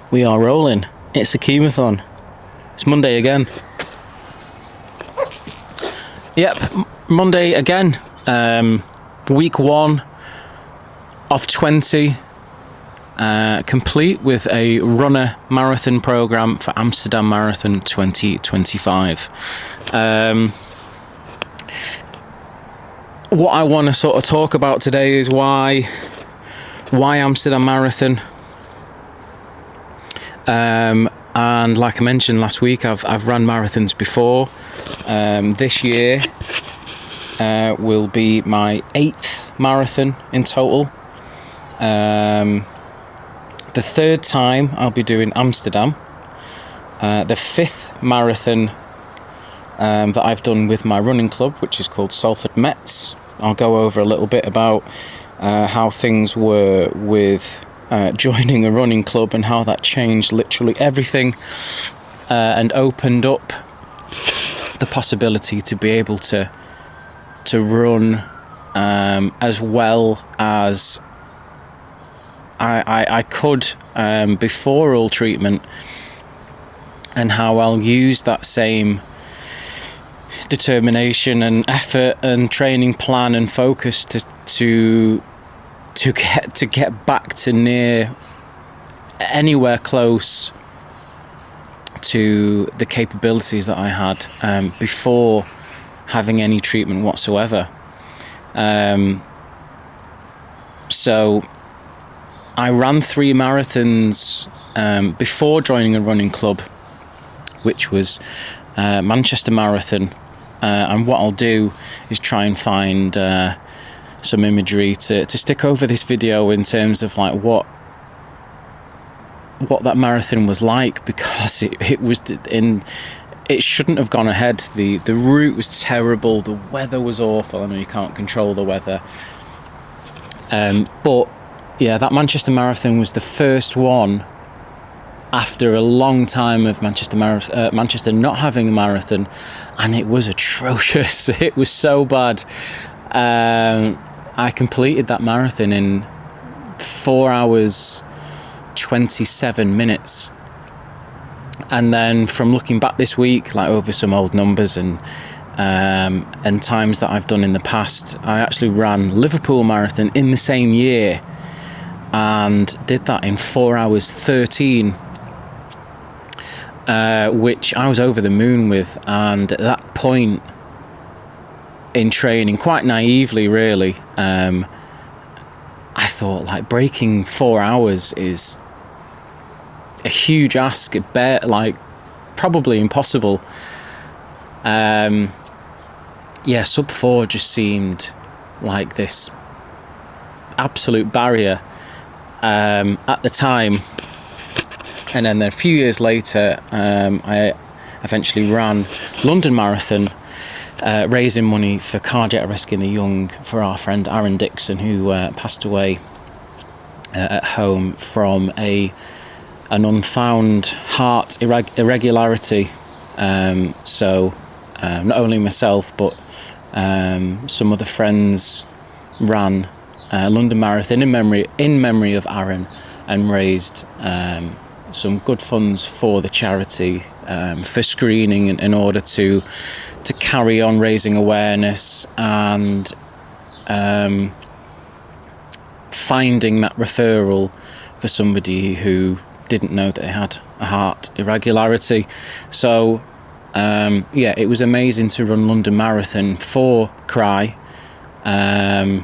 We are rolling. It's a Keemathon. It's Monday again. Yep, Monday again. Week 1 of 20. Complete with a runner marathon programme for Amsterdam Marathon 2025. What I want to sort of talk about today is why Amsterdam Marathon. And like I mentioned last week, I've run marathons before. This year will be my 8th marathon in total. The 3rd time I'll be doing Amsterdam. The 5th marathon that I've done with my running club, which is called Salford Mets. I'll go over a little bit about how things were with joining a running club and how that changed literally everything and opened up the possibility to be able to run as well as I could before all treatment, and how I'll use that same determination and effort and training plan and focus to get back to near anywhere close to the capabilities that I had before having any treatment whatsoever. So I ran 3 marathons before joining a running club, which was Manchester Marathon, and what I'll do is try and find some imagery to stick over this video in terms of like what that marathon was like, because it shouldn't have gone ahead. The route was terrible, the weather was awful. I know you can't control the weather, but yeah, that Manchester Marathon was the first one after a long time of Manchester not having a marathon, and it was atrocious. It was so bad. I completed that marathon in 4 hours 27 minutes, and then from looking back this week, like over some old numbers and times that I've done in the past, I actually ran Liverpool Marathon in the same year and did that in 4 hours 13, which I was over the moon with. And at that point in training, quite naively really, I thought like breaking 4 hours is a huge ask, like probably impossible. Sub 4 just seemed like this absolute barrier at the time. And then a few years later, I eventually ran London Marathon, raising money for cardiac arrest in the young for our friend Aaron Dixon, who passed away at home from an unfound heart irregularity. So not only myself but some other friends ran London Marathon in memory of Aaron, and raised some good funds for the charity for screening in order to carry on raising awareness and finding that referral for somebody who didn't know that they had a heart irregularity. So it was amazing to run London Marathon for CRY, and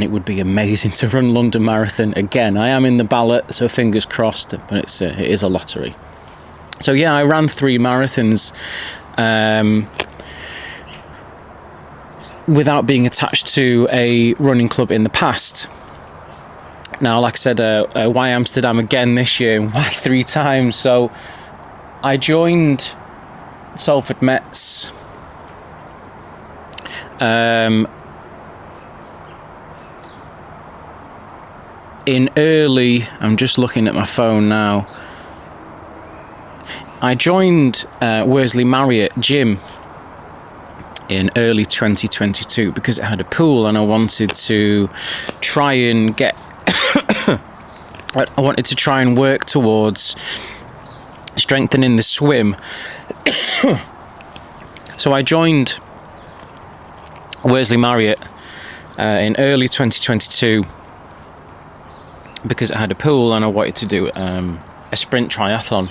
it would be amazing to run London Marathon again. I am in the ballot, so fingers crossed, but it is a lottery. So yeah, I ran 3 marathons without being attached to a running club in the past. Now, like I said, why Amsterdam again this year, and why 3 times? So I joined Salford Mets in early, I'm just looking at my phone now, I joined Worsley Marriott Gym in early 2022 because it had a pool, and I wanted to try and get I wanted to try and work towards strengthening the swim. So I joined Worsley Marriott in early 2022 because it had a pool and I wanted to do a sprint triathlon.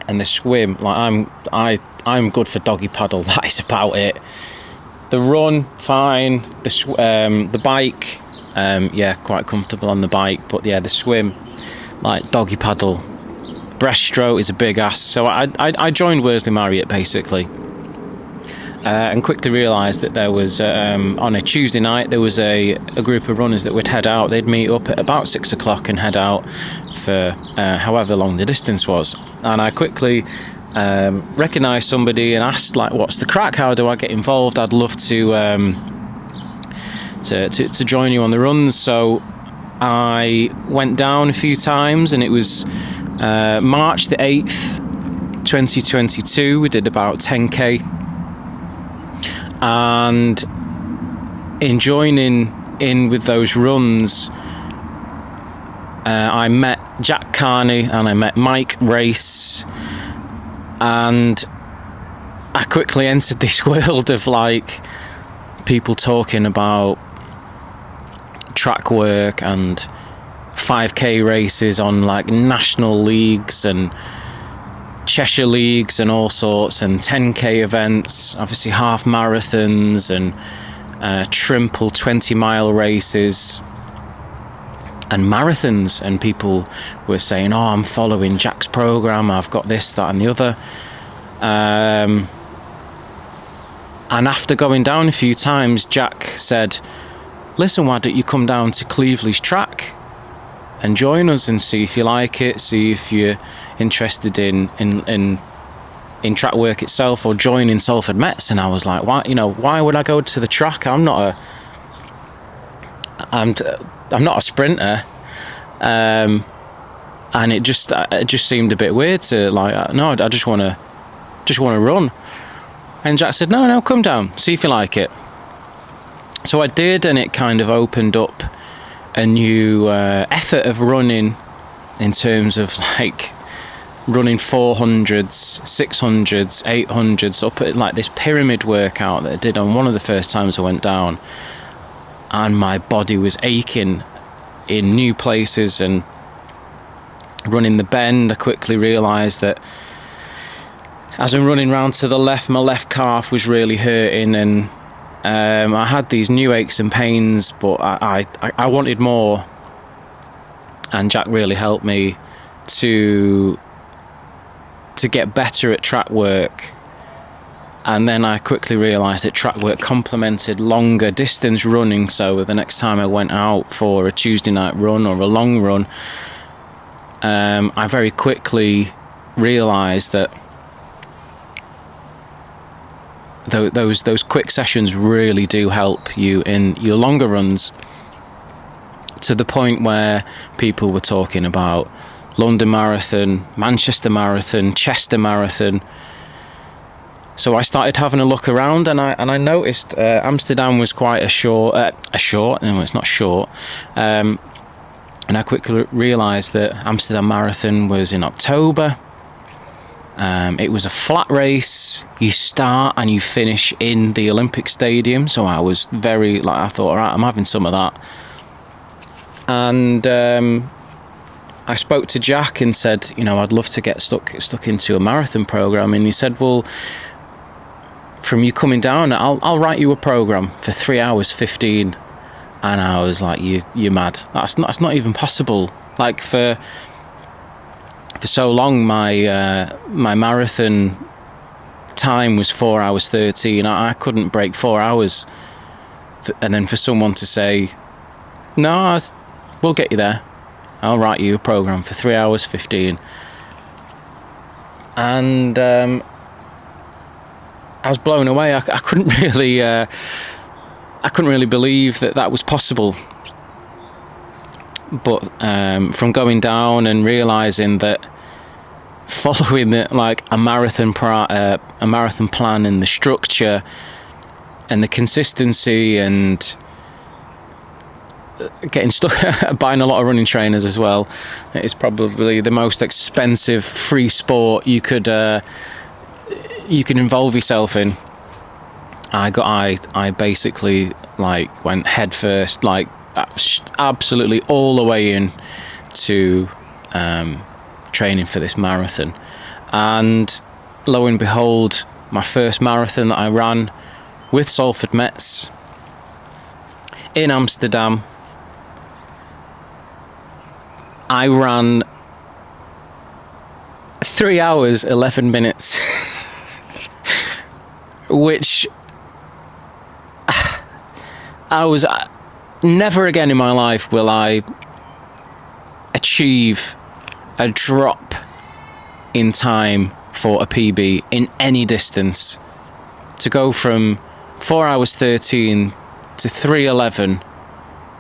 And the swim, like I'm good for doggy paddle. That is about it. The run, fine. The bike, quite comfortable on the bike. But yeah, the swim, like doggy paddle. Breaststroke is a big ask. So I joined Worsley Marriott basically, and quickly realised that there was on a Tuesday night there was a group of runners that would head out. They'd meet up at about 6 o'clock and head out for however long the distance was. And I quickly recognised somebody and asked, like, what's the crack? How do I get involved? I'd love to join you on the runs. So I went down a few times, and it was March the 8th, 2022. We did about 10k. And in joining in with those runs, I met Jack Carney and I met Mike Race, and I quickly entered this world of like people talking about track work and 5k races on like national leagues and Cheshire leagues and all sorts, and 10k events, obviously half marathons and triple 20-mile races and marathons. And people were saying, oh, I'm following Jack's program, I've got this, that and the other. And after going down a few times, Jack said, listen, why don't you come down to Cleveley's track and join us and see if you like it, see if you're interested in track work itself, or join in Salford Mets. And I was like, why would I go to the track? I'm not a sprinter, and it just seemed a bit weird to like, no, I just want to run. And Jack said, no, come down, see if you like it. So I did, and it kind of opened up a new effort of running, in terms of like running 400s, 600s, 800s, up at like this pyramid workout that I did on one of the first times I went down. And my body was aching in new places, and running the bend, I quickly realised that as I'm running round to the left, my left calf was really hurting, and I had these new aches and pains, but I wanted more. And Jack really helped me to get better at track work. And then I quickly realised that track work complemented longer distance running. So the next time I went out for a Tuesday night run or a long run, I very quickly realised that those quick sessions really do help you in your longer runs, to the point where people were talking about London Marathon, Manchester Marathon, Chester Marathon. So I started having a look around, and I noticed Amsterdam was quite a short. No, it's not short. And I quickly realised that Amsterdam Marathon was in October. It was a flat race. You start and you finish in the Olympic Stadium. So I was I thought, all right, I'm having some of that. And I spoke to Jack and said, I'd love to get stuck into a marathon program. And he said, well, from you coming down, I'll write you a program for 3 hours 15. And I was like, you're mad. That's not even possible. Like for so long, my marathon time was 4 hours 13. I couldn't break 4 hours. And then for someone to say, no, we'll get you there, I'll write you a program for 3 hours 15. And I was blown away. I couldn't really believe that was possible. But from going down and realising that following a marathon plan and the structure and the consistency and getting stuck, buying a lot of running trainers as well. It is probably the most expensive free sport you could involve yourself in. I basically like went head first, like absolutely all the way in to training for this marathon. And lo and behold, my first marathon that I ran with Salford Mets in Amsterdam, I ran 3 hours 11 minutes which I was never again in my life will I achieve a drop in time for a PB in any distance. To go from 4 hours 13 to 3:11,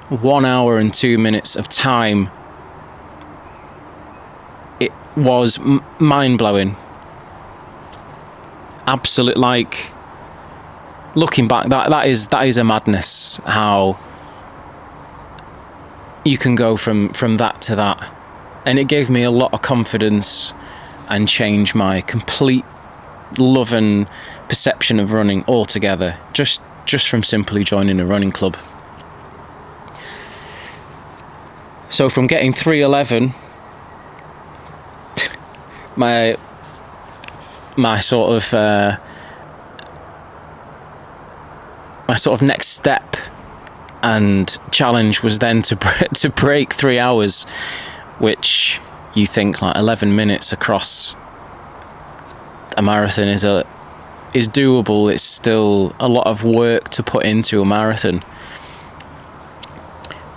1 hour and 2 minutes of time, it was mind-blowing. Absolute, like, looking back, that is a madness, how you can go from that to that. And it gave me a lot of confidence and changed my complete love and perception of running altogether, just from simply joining a running club. So from getting 3:11, my sort of next step and challenge was then to break 3 hours, which you think like 11 minutes across a marathon is doable. It's still a lot of work to put into a marathon.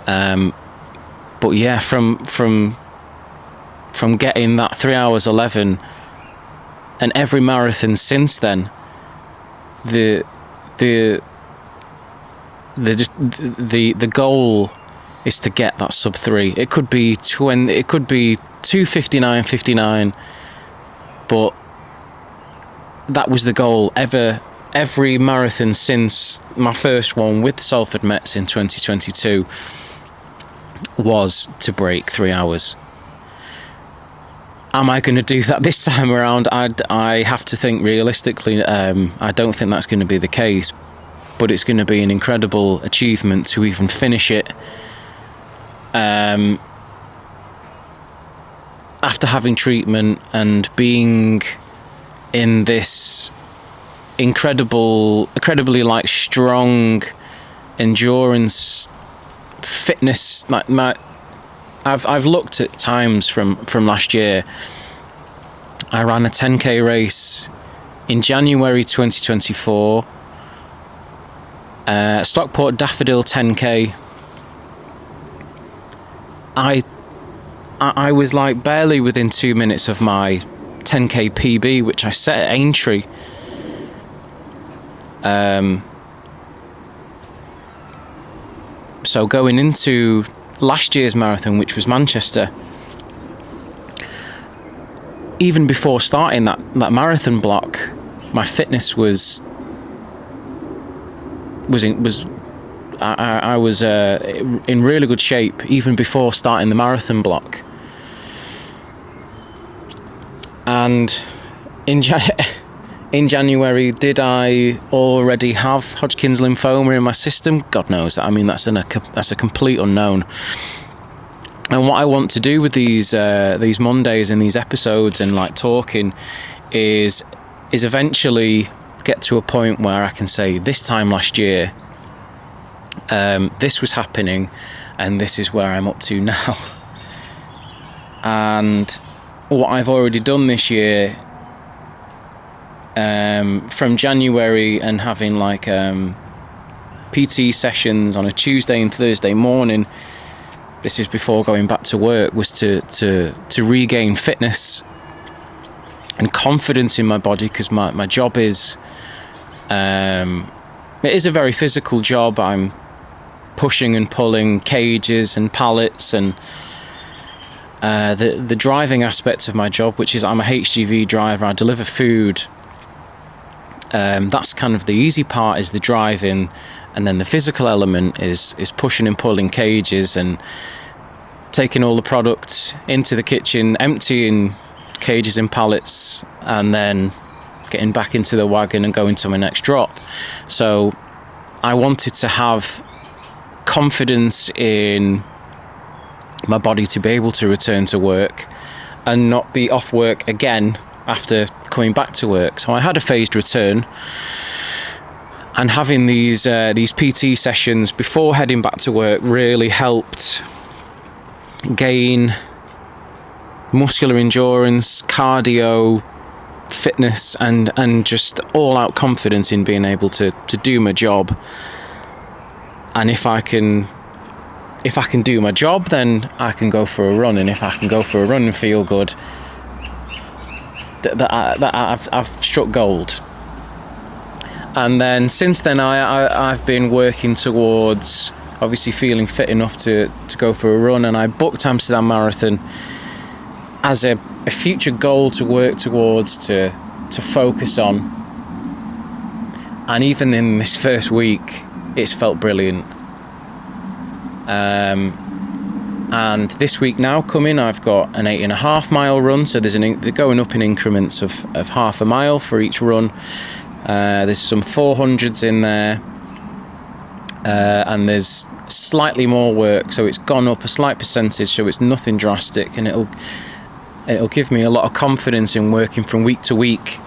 But yeah, from getting that 3 hours 11, and every marathon since then, the goal is to get that sub 3. It could be 2:59:59, but that was the goal. Every marathon since my first one with the Salford Mets in 2022 was to break 3 hours. Am I going to do that this time around? I have to think realistically. I don't think that's going to be the case, but it's going to be an incredible achievement to even finish it. After having treatment and being in this incredibly like strong endurance fitness, like I've looked at times from last year. I ran a 10k race in January 2024, Stockport Daffodil 10k. I was like barely within 2 minutes of my 10k PB, which I set at Aintree. So going into last year's marathon, which was Manchester, even before starting that marathon block, my fitness was I was in really good shape even before starting the marathon block. And in January, did I already have Hodgkin's lymphoma in my system? God knows. I mean, that's a complete unknown. And what I want to do with these Mondays and these episodes and like talking is eventually get to a point where I can say, this time last year, this was happening, and this is where I'm up to now. And what I've already done this year, from January, and having like PT sessions on a Tuesday and Thursday morning, this is before going back to work, was to regain fitness and confidence in my body, because my job is it is a very physical job. I'm pushing and pulling cages and pallets, and the driving aspects of my job, which is I'm a HGV driver. I deliver food. That's kind of the easy part, is the driving And then the physical element is pushing and pulling cages and taking all the product into the kitchen, emptying cages and pallets, and then getting back into the wagon and going to my next drop. So I wanted to have confidence in my body to be able to return to work and not be off work again after coming back to work. So I had a phased return, and having these PT sessions before heading back to work really helped gain muscular endurance, cardio, fitness, and just all out confidence in being able to do my job. And if I can do my job, then I can go for a run, and if I can go for a run and feel good, that I've struck gold. And then since then I've been working towards obviously feeling fit enough to go for a run, and I booked Amsterdam Marathon as a future goal to work towards, to focus on. And even in this first week, it's felt brilliant. And this week now coming, I've got an 8.5 mile run. So they're going up in increments of half a mile for each run. There's some 400s in there, and there's slightly more work. So it's gone up a slight percentage. So it's nothing drastic, and it'll give me a lot of confidence in working from week to week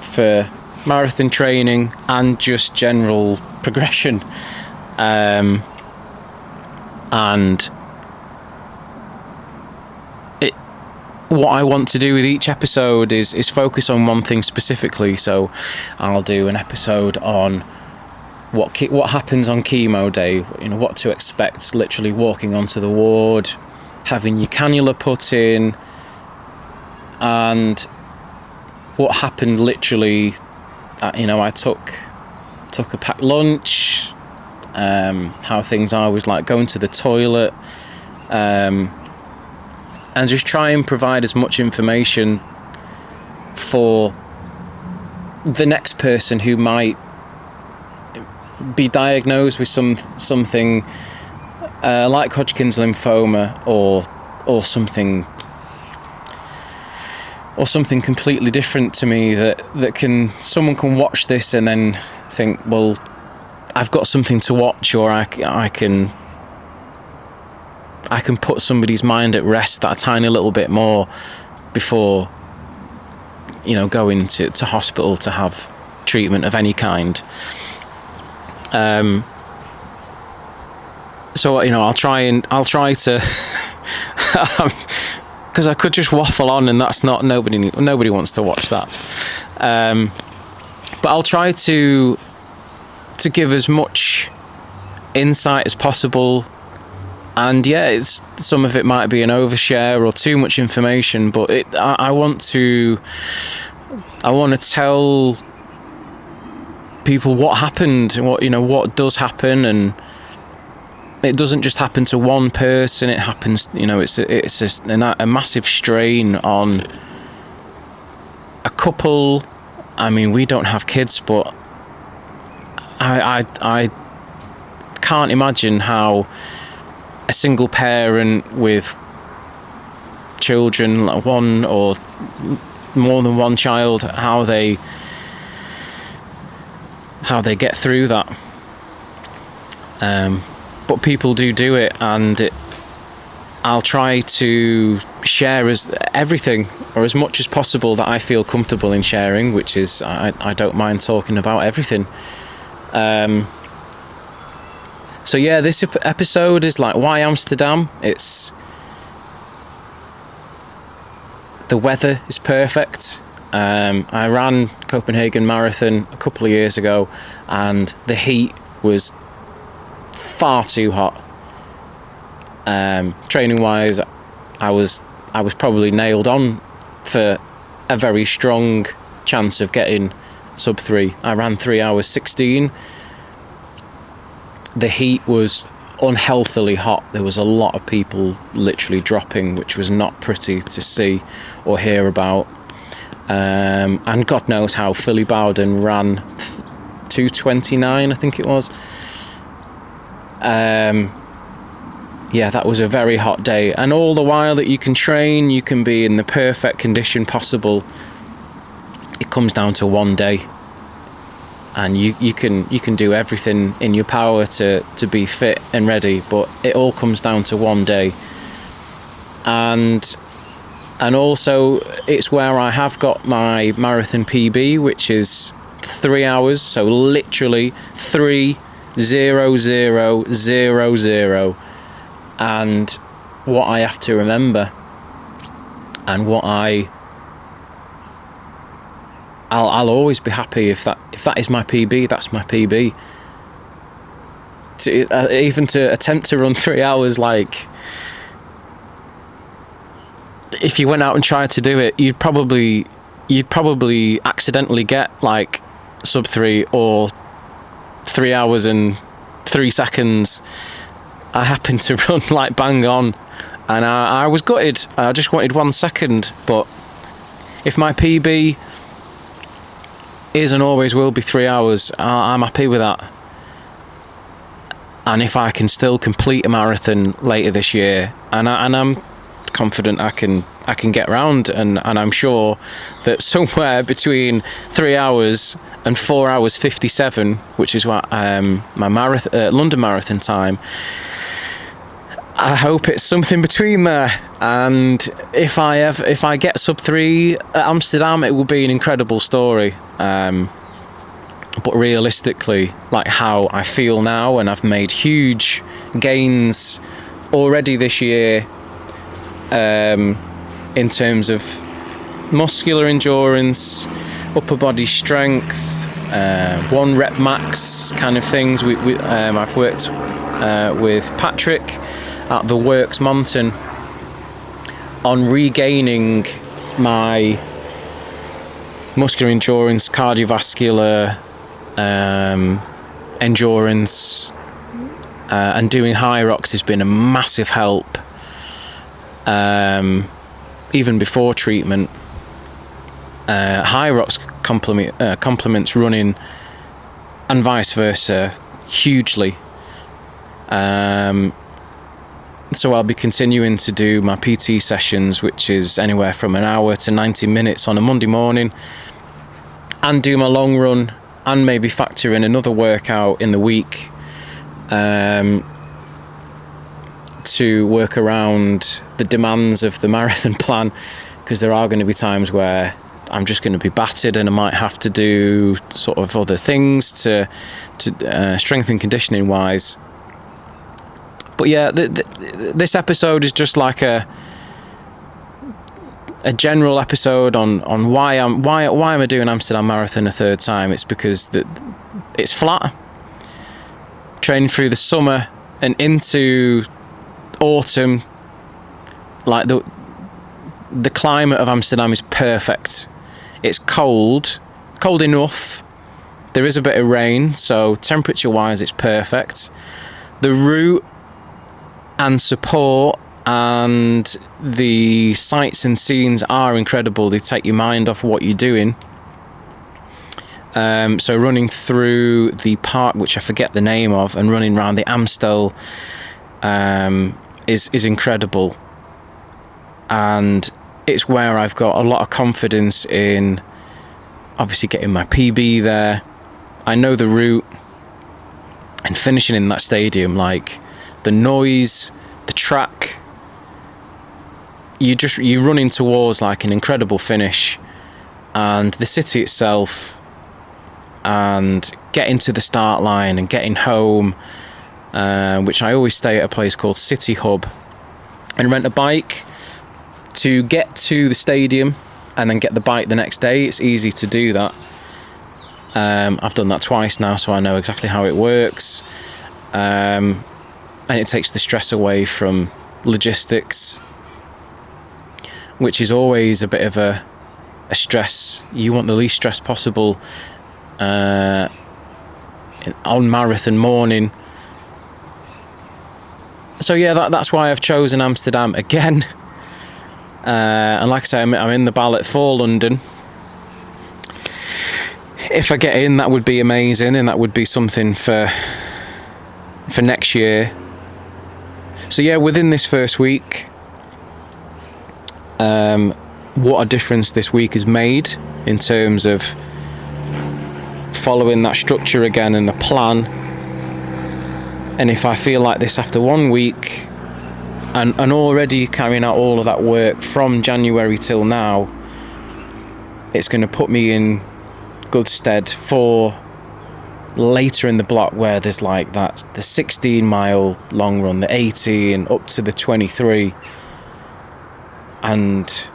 for marathon training and just general progression. And what I want to do with each episode is focus on one thing specifically. So I'll do an episode on what happens on chemo day, what to expect, literally walking onto the ward, having your cannula put in, and what happened literally. I took a packed lunch, how things are with like going to the toilet, and just try and provide as much information for the next person who might be diagnosed with something like Hodgkin's lymphoma or something completely different to me, that someone can watch this and then think, well, I've got something to watch, or I can put somebody's mind at rest that a tiny little bit more before going to hospital to have treatment of any kind. So I'll try to because I could just waffle on, and that's not nobody wants to watch that. But I'll try to give as much insight as possible. And it's some of it might be an overshare or too much information, but I want to tell people what happened, what does happen, and it doesn't just happen to one person. It happens, it's a massive strain on a couple. I mean, we don't have kids, but I can't imagine how a single parent with children, like one or more than one child, how they get through that. But people do it, and I'll try to share everything or as much as possible that I feel comfortable in sharing, which is I don't mind talking about everything. So this episode is like, why Amsterdam? The weather is perfect. I ran Copenhagen Marathon a couple of years ago, and the heat was far too hot. Training wise, I was probably nailed on for a very strong chance of getting sub 3. I ran 3 hours 16. The heat was unhealthily hot. There was a lot of people literally dropping, which was not pretty to see or hear about. And God knows how Philly Bowden ran 2:29, I think it was. Yeah, that was a very hot day, and all the while that you can train, you can be in the perfect condition possible. It comes down to one day, and you can do everything in your power to be fit and ready, but it all comes down to one day. And also it's where I have got my marathon PB, which is 3 hours, so literally 3:00:00. And what I have to remember, and what I'll always be happy if that is my PB. That's my PB. Even to attempt to run 3 hours, like, if you went out and tried to do it, you'd probably accidentally get like sub 3 or 3 hours and 3 seconds. I happened to run like bang on, and I was gutted. I just wanted 1 second, but if my PB is and always will be 3 hours, I'm happy with that. And if I can still complete a marathon later this year, and I'm confident I can get round, and I'm sure that somewhere between 3 hours and 4 hours 57, which is what my London Marathon time, I hope it's something between there. And if I get sub 3 at Amsterdam, it will be an incredible story. But realistically, like how I feel now, and I've made huge gains already this year in terms of muscular endurance, upper body strength, 1 rep max kind of things. I've worked with Patrick at the Works Mountain on regaining my muscular endurance, cardiovascular endurance, and doing high rocks has been a massive help. Even before treatment, high rocks complements running, and vice versa, hugely. So I'll be continuing to do my PT sessions, which is anywhere from an hour to 90 minutes on a Monday morning, and do my long run, and maybe factor in another workout in the week to work around the demands of the marathon plan, because there are going to be times where I'm just going to be battered, and I might have to do sort of other things to strength and conditioning wise. But yeah, this episode is just like a general episode on why am I doing Amsterdam Marathon a third time. It's because it's flat. Training through the summer and into autumn, like the climate of Amsterdam is perfect. It's cold enough. There is a bit of rain, so temperature wise it's perfect. The route and support and the sights and scenes are incredible. They take your mind off what you're doing. So running through the park, which I forget the name of, and running around the Amstel is incredible. And it's where I've got a lot of confidence in obviously getting my PB there. I know the route, and finishing in that stadium, like the noise, the track, you're running towards like an incredible finish, and the city itself, and getting to the start line and getting home, which I always stay at a place called City Hub, and rent a bike to get to the stadium and then get the bike the next day. It's easy to do that. I've done that twice now, so I know exactly how it works. And it takes the stress away from logistics, which is always a bit of a stress. You want the least stress possible on marathon morning. So yeah, that's why I've chosen Amsterdam again. And like I say, I'm in the ballot for London. if I get in, that would be amazing, and that would be something for next year. So yeah, within this first week, what a difference this week has made in terms of following that structure again and the plan. And if I feel like this after 1 week and already carrying out all of that work from January till now, it's going to put me in good stead for later in the block, where there's like that the 16-mile long run, the 18 up to the 23, and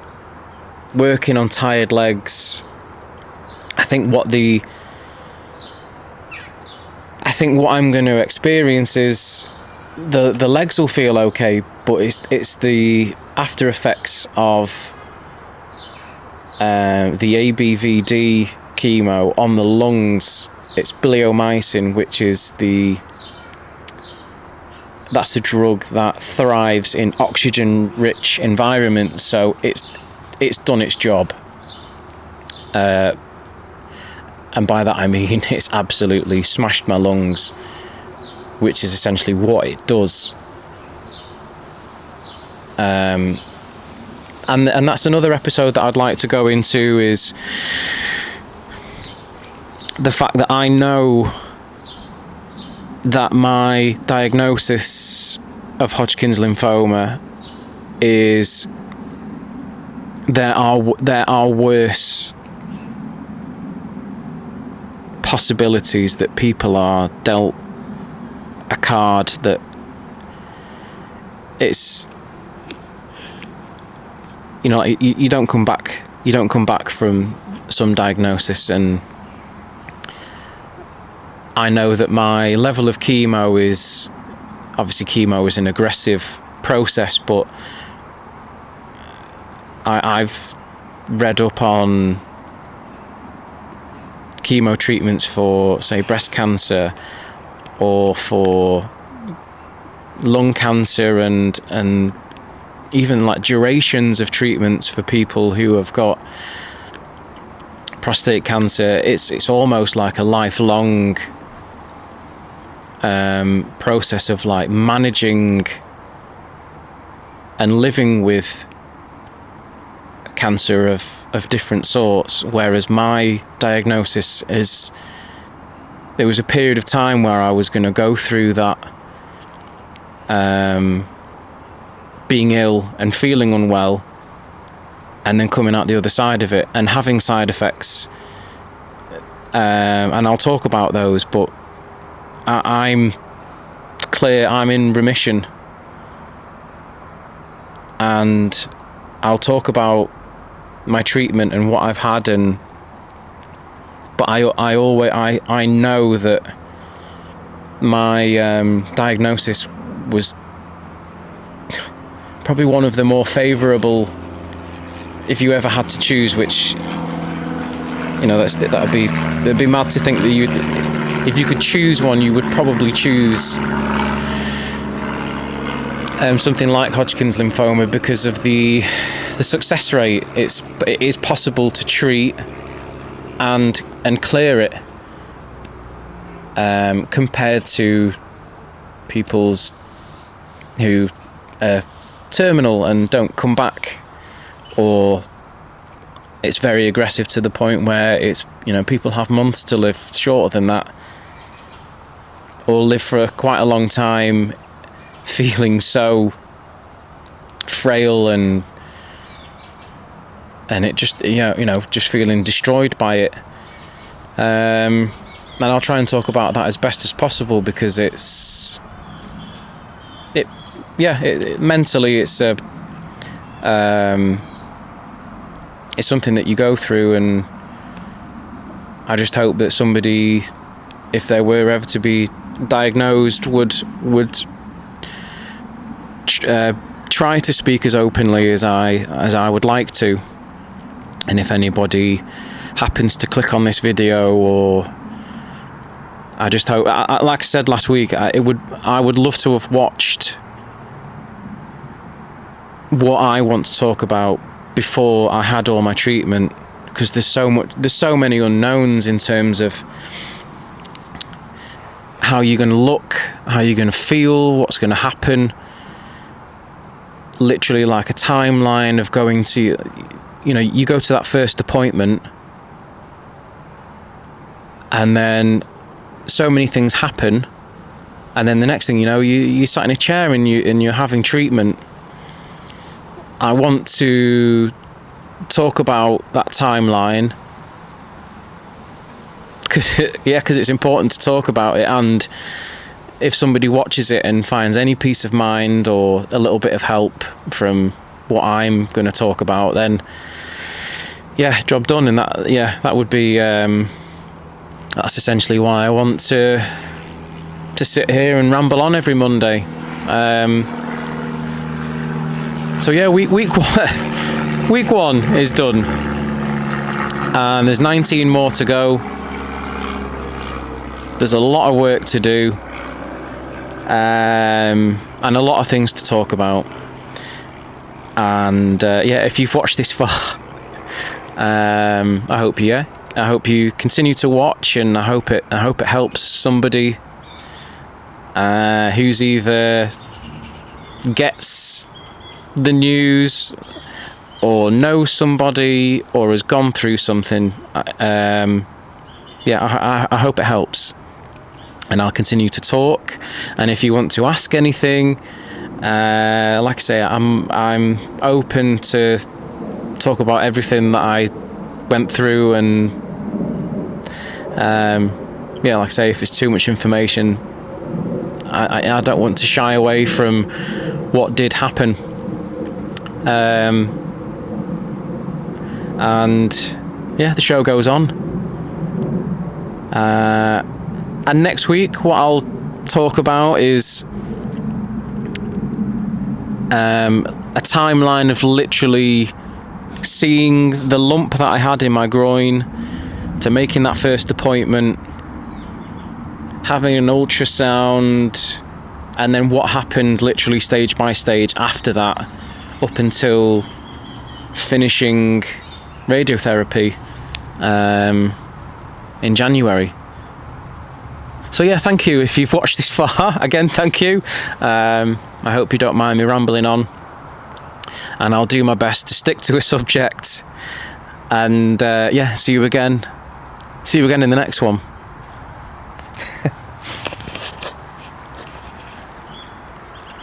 working on tired legs. I think what I'm going to experience is the legs will feel okay, but it's the after effects of the ABVD chemo on the lungs. It's bleomycin, which is that's a drug that thrives in oxygen-rich environments. So it's done its job, and by that I mean it's absolutely smashed my lungs, which is essentially what it does. And that's another episode that I'd like to go into, is the fact that I know that my diagnosis of Hodgkin's lymphoma is there are worse possibilities, that people are dealt a card that it's, you know, you don't come back from some diagnosis. And I know that my level of chemo is, obviously chemo is an aggressive process, but I've read up on chemo treatments for, say, breast cancer or for lung cancer, and even like durations of treatments for people who have got prostate cancer. It's almost like a lifelong process of like managing and living with cancer of different sorts, whereas my diagnosis is, there was a period of time where I was going to go through that, being ill and feeling unwell, and then coming out the other side of it and having side effects, and I'll talk about those, but I'm clear, I'm in remission, and I'll talk about my treatment and what I've had, but I know that my diagnosis was probably one of the more favourable, if you ever had to choose, which, you know, it'd be mad to think that if you could choose one, you would probably choose something like Hodgkin's lymphoma, because of the success rate. It is possible to treat and clear it, compared to people's who are terminal and don't come back, or it's very aggressive to the point where it's, you know, people have months to live, shorter than that, or live for quite a long time feeling so frail and it just, just feeling destroyed by it. And I'll try and talk about that as best as possible, because mentally it's something that you go through, and I just hope that somebody, if they were ever to be diagnosed, would try to speak as openly as I would like to. And if anybody happens to click on this video, or I just hope, like I said last week, I would love to have watched what I want to talk about before I had all my treatment, because there's so many unknowns in terms of how you're going to look, how you're going to feel, what's going to happen. Literally like a timeline of going to, you go to that first appointment, and then so many things happen, and then the next thing you know, you sat in a chair and you're having treatment. I want to talk about that timeline because it's important to talk about it, and if somebody watches it and finds any peace of mind or a little bit of help from what I'm going to talk about, then job done. And that would be that's essentially why I want to sit here and ramble on every Monday. So week one is done, and there's 19 more to go. There's a lot of work to do, and a lot of things to talk about. And if you've watched this far, I hope you continue to watch, and I hope it helps somebody who's either gets the news or knows somebody or has gone through something. I hope it helps, and I'll continue to talk. And if you want to ask anything, like I say, I'm open to talk about everything that I went through, and like I say, if it's too much information, I don't want to shy away from what did happen. And the show goes on. And next week, what I'll talk about is a timeline of literally seeing the lump that I had in my groin, to making that first appointment, having an ultrasound, and then what happened literally stage by stage after that, up until finishing radiotherapy in January. So thank you if you've watched this far. Again, thank you. I hope you don't mind me rambling on, and I'll do my best to stick to a subject. And see you again in the next one.